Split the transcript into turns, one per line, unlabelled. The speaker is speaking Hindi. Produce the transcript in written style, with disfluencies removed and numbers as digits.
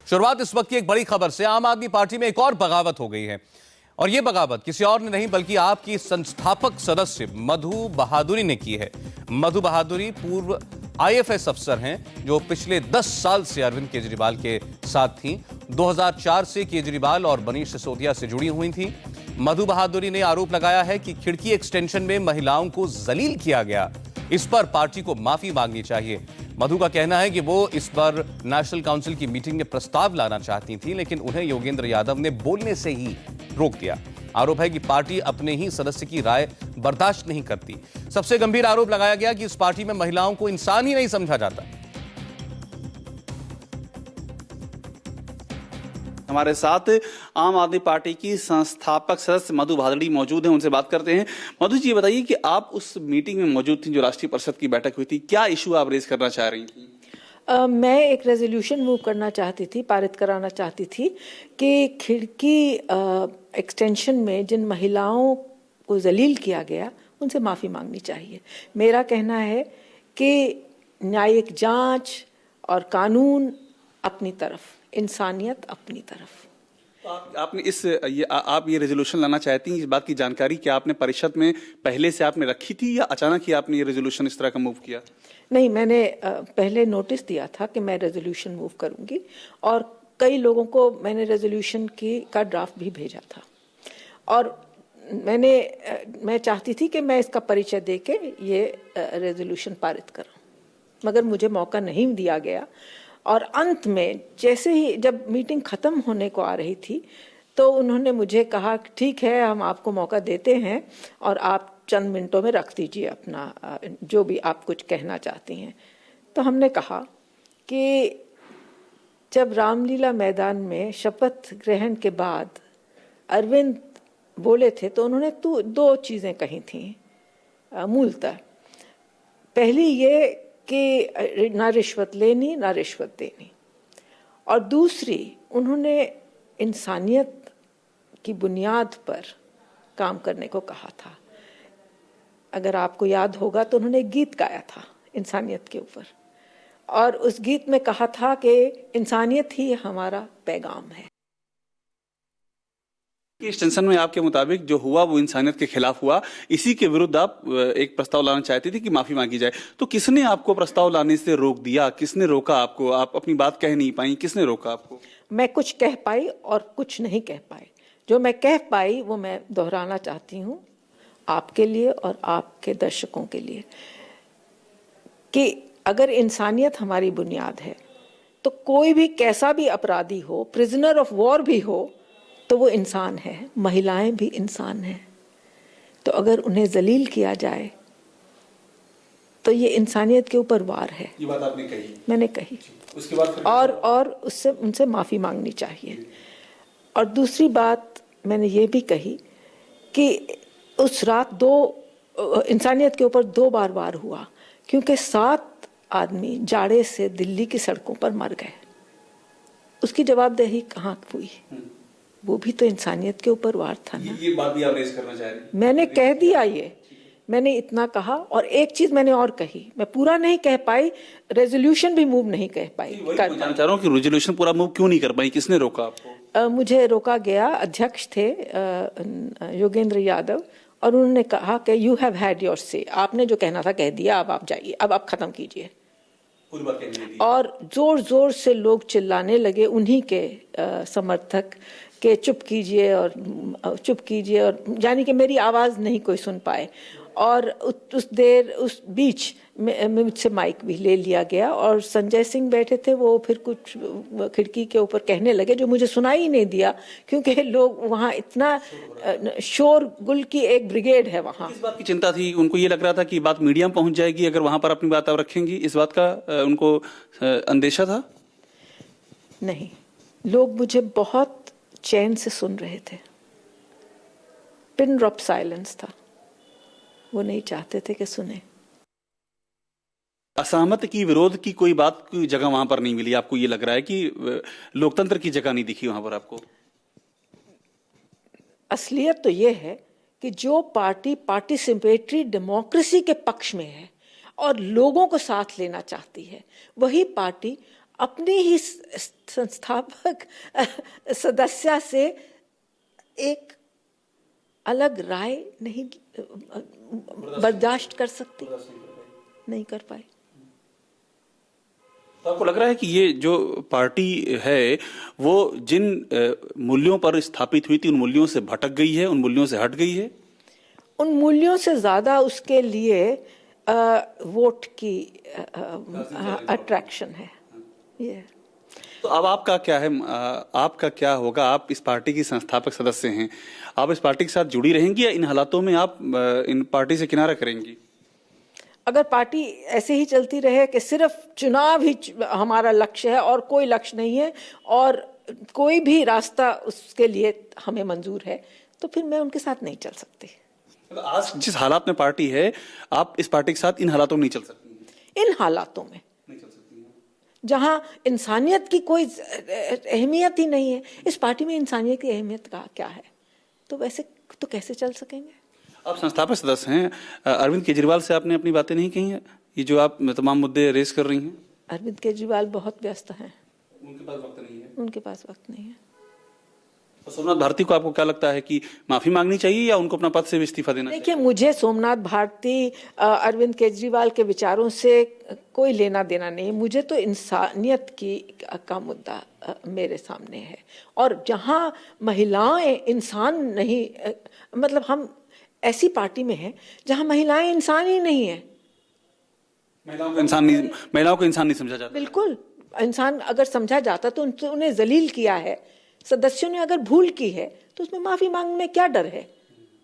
शुरुआत इस वक्त की एक बड़ी खबर से। आम आदमी पार्टी में एक और बगावत हो गई है और यह बगावत किसी और ने नहीं बल्कि आपकी संस्थापक सदस्य मधु बहादुरी ने की है। मधु बहादुरी पूर्व आईएफएस अफसर हैं जो पिछले 10 साल से अरविंद केजरीवाल के साथ थीं। 2004 से केजरीवाल और मनीष सिसोदिया से जुड़ी हुई थीं। मधु बहादुरी ने आरोप लगाया है कि खिड़की एक्सटेंशन में महिलाओं को जलील किया गया। इस पर पार्टी को माफी मांगनी चाहिए। मधु का कहना है कि वो इस पर नेशनल काउंसिल की मीटिंग में प्रस्ताव लाना चाहती थी, लेकिन उन्हें योगेंद्र यादव ने बोलने से ही रोक दिया। आरोप है कि पार्टी अपने ही सदस्य की राय बर्दाश्त नहीं करती। सबसे गंभीर आरोप लगाया गया कि इस पार्टी में महिलाओं को इंसान ही नहीं समझा जाता।
हमारे साथ आम आदमी पार्टी की संस्थापक सदस्य मधु बहादुरी मौजूद हैं, उनसे बात करते हैं। मधु जी, ये बताइए कि आप उस मीटिंग में मौजूद थी जो राष्ट्रीय परिषद की बैठक हुई थी। क्या इशू आप रेज करना चाह रही थी?
मैं एक रेजोल्यूशन मूव करना चाहती थी, पारित कराना चाहती थी कि खिड़की एक्सटेंशन में जिन महिलाओं को जलील किया गया उनसे माफ़ी मांगनी चाहिए। मेरा कहना है कि न्यायिक जांच और कानून अपनी तरफ, इंसानियत अपनी तरफ।
तो आप ये रेजोल्यूशन लाना चाहती हैं, इस बात की जानकारी क्या आपने परिषद में पहले से आपने रखी थी या अचानक ही आपने ये रेजोल्यूशन इस तरह का मूव किया?
नहीं, मैंने पहले नोटिस दिया था कि मैं रेजोल्यूशन मूव करूंगी और कई लोगों को मैंने रेजोल्यूशन का ड्राफ्ट भी भेजा था और मैं चाहती थी कि मैं इसका परिचय देके ये रेजोल्यूशन पारित करूं, मगर मुझे मौका नहीं दिया गया। और अंत में जैसे ही जब मीटिंग ख़त्म होने को आ रही थी तो उन्होंने मुझे कहा ठीक है, हम आपको मौका देते हैं और आप चंद मिनटों में रख दीजिए अपना जो भी आप कुछ कहना चाहती हैं। तो हमने कहा कि जब रामलीला मैदान में शपथ ग्रहण के बाद अरविंद बोले थे तो उन्होंने दो चीज़ें कही थी मूलतः। पहली ये कि ना रिश्वत लेनी ना रिश्वत देनी, और दूसरी उन्होंने इंसानियत की बुनियाद पर काम करने को कहा था। अगर आपको याद होगा तो उन्होंने एक गीत गाया था इंसानियत के ऊपर और उस गीत में कहा था कि इंसानियत ही हमारा पैगाम है।
इस टेंशन में आपके मुताबिक जो हुआ वो इंसानियत के खिलाफ हुआ, इसी के विरुद्ध आप एक प्रस्ताव लाना चाहती थी कि माफी मांगी जाए। तो किसने आपको प्रस्ताव लाने से रोक दिया? किसने रोका आपको? आप अपनी बात कह नहीं पाई, किसने रोका आपको?
मैं कुछ कह पाई और कुछ नहीं कह पाई। जो मैं कह पाई वो मैं दोहराना चाहती हूँ आपके लिए और आपके दर्शकों के लिए कि अगर इंसानियत हमारी बुनियाद है तो कोई भी कैसा भी अपराधी हो, प्रिजनर ऑफ वॉर भी हो, तो वो इंसान है। महिलाएं भी इंसान हैं। तो अगर उन्हें जलील किया जाए तो ये इंसानियत के ऊपर वार है।
ये बात आपने कही? मैंने कही।
उसके बाद और उससे उनसे माफी मांगनी चाहिए। और दूसरी बात मैंने ये भी कही कि उस रात इंसानियत के ऊपर 2 बार वार हुआ क्योंकि 7 आदमी जाड़े से दिल्ली की सड़कों पर मर गए। उसकी जवाबदेही कहाँ हुई? वो भी तो इंसानियत के ऊपर वार था ना।
ये बात भी आप रेज करना चाह रहे हैं?
मैंने कह दिया, ये मैंने इतना कहा। और एक चीज मैंने और कही, मैं पूरा नहीं कह पाई, रेजोल्यूशन भी मूव नहीं कह पाई।
जानना चाह रहा हूँ कि रेजोल्यूशन पूरा मूव क्यों नहीं कर पाई? किसने रोका आपको?
मुझे रोका गया। अध्यक्ष थे योगेंद्र यादव और उन्होंने कहा कि यू हैव हैड योर से, आपने जो कहना था कह दिया, अब आप जाइए, अब आप खत्म कीजिए। और जोर जोर से लोग चिल्लाने लगे, उन्हीं के समर्थक के चुप कीजिए और यानी कि मेरी आवाज़ नहीं कोई सुन पाए। और उस बीच में मुझसे माइक भी ले लिया गया और संजय सिंह बैठे थे, वो फिर कुछ खिड़की के ऊपर कहने लगे जो मुझे सुनाई ही नहीं दिया क्योंकि लोग वहाँ इतना शोरगुल की एक ब्रिगेड है वहाँ।
किस बात की चिंता थी? उनको ये लग रहा था कि बात मीडिया में पहुंच जाएगी अगर वहां पर अपनी बात आप रखेंगी, इस बात का उनको अंदेशा था?
नहीं, लोग मुझे बहुत चैन से सुन रहे थे। पिन ड्रॉप साइलेंस था, वो नहीं चाहते थे कि सुने।
असहमत की, विरोध की कोई बात की जगह वहां पर नहीं मिली? आपको ये लग रहा है कि लोकतंत्र की जगह नहीं दिखी वहां पर आपको?
असलियत तो ये है कि जो पार्टी पार्टिसिपेटरी डेमोक्रेसी के पक्ष में है और लोगों को साथ लेना चाहती है, वही पार्टी अपनी ही संस्थापक सदस्य से एक अलग राय नहीं बर्दाश्त कर सकती, नहीं कर पाए।
तो आपको लग रहा है कि ये जो पार्टी है वो जिन मूल्यों पर स्थापित हुई थी उन मूल्यों से भटक गई है, उन मूल्यों से हट गई है?
उन मूल्यों से ज्यादा उसके लिए वोट की अट्रैक्शन है ये।
तो अब आपका क्या है, आपका क्या होगा? आप इस पार्टी की संस्थापक सदस्य हैं, आप इस पार्टी के साथ जुड़ी रहेंगी या इन हालातों में आप इन पार्टी से किनारा करेंगी?
अगर पार्टी ऐसे ही चलती रहे कि सिर्फ चुनाव ही हमारा लक्ष्य है और कोई लक्ष्य नहीं है और कोई भी रास्ता उसके लिए हमें मंजूर है, तो फिर मैं उनके साथ नहीं चल सकती।
आज जिस हालात में पार्टी है, आप इस पार्टी के साथ इन हालातों में नहीं चल सकती?
इन हालातों में
नहीं चल सकती,
जहां इंसानियत की कोई अहमियत ही नहीं है। इस पार्टी में इंसानियत की अहमियत का क्या है? तो वैसे तो कैसे चल सकेंगे?
आप संस्थापक सदस्य हैं, अरविंद केजरीवाल से आपने अपनी बातें नहीं कही हैं, ये जो आप तमाम मुद्दे रेस कर रही हैं?
अरविंद केजरीवाल बहुत व्यस्त हैं,
उनके पास वक्त नहीं है।
उनके पास वक्त नहीं है।
तो सोमनाथ भारती को आपको क्या लगता है कि माफी मांगनी चाहिए या उनको अपना पद से भी इस्तीफा देना चाहिए?
देखिए, मुझे सोमनाथ भारती अरविंद केजरीवाल के विचारों से कोई लेना देना नहीं। मुझे तो इंसानियत का मुद्दा मेरे सामने है, और जहां महिलाएं इंसान नहीं, मतलब हम ऐसी पार्टी में हैं जहां महिलाएं इंसान ही नहीं है।
महिलाओं को इंसान नहीं समझा जाता।
बिल्कुल, इंसान अगर समझा जाता तो उन्हें जलील किया है। सदस्यों ने अगर भूल की है तो उसमें माफी मांगने में क्या डर है?